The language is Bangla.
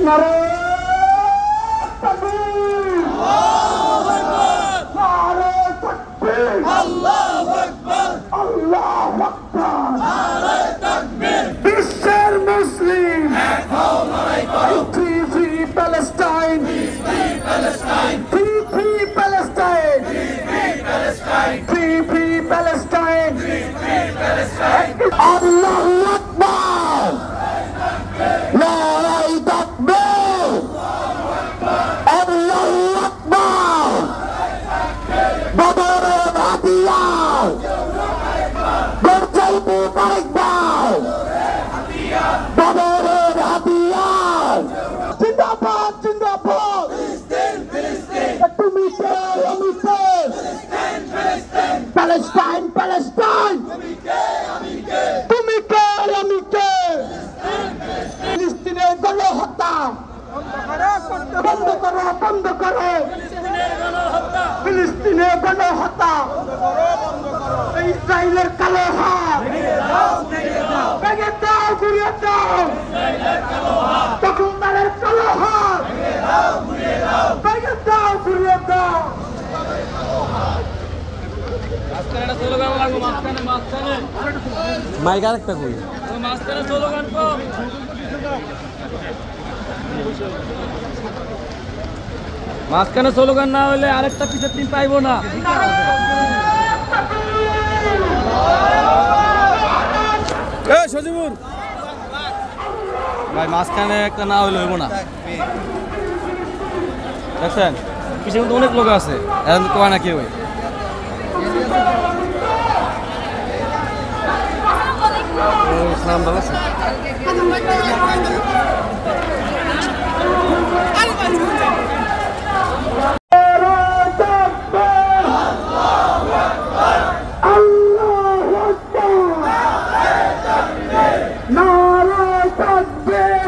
নারে তাকবীর, আল্লাহু আকবার, নারে তাকবীর, আল্লাহু আকবার, আল্লাহু আকবার, নারে তাকবীর। বিশ্বের মুসলিম এক হও, লড়াই করো, free free Palestine, free Palestine, free free Palestine, free Palestine, free free Palestine, free free Palestine. আল্লাহু আকবার, নারে তাকবীর, আল্লাহু আকবার, বদরের হাতিয়ার, গর্জে আরেকবার, বদরের হাতিয়ার। জিন্দাবাদ জিন্দাবাদ, তুমি কে আমি কে, প্যালেস্টাইন প্যালেস্টাইন, তুমি কে আমি কে, ফিলিস্তিনের গণহত্যা বন্ধ করো, বন্ধ করো, ফিলিস্তিনের গণহত্যা, ইসরায়েলের কালো হাত ভেঙে দাও, ঘুরিয়ে দাও, দখলদারের কালো হাত ভেঙে দাও, ঘুরিয়ে দাও। মাইক আরেকটা কই মাঝখানে স্লোগান না হলে আরেকটা পিছের টিম পাইবো না। সজিবুর ভাই মাঝখানে একটা না হলে হইব না, দেখছেন পিছনে কিন্তু অনেক লোক আছে, এখন কয় না কেউ। ইসলাম ভালো আছে। নারে তাকবীর,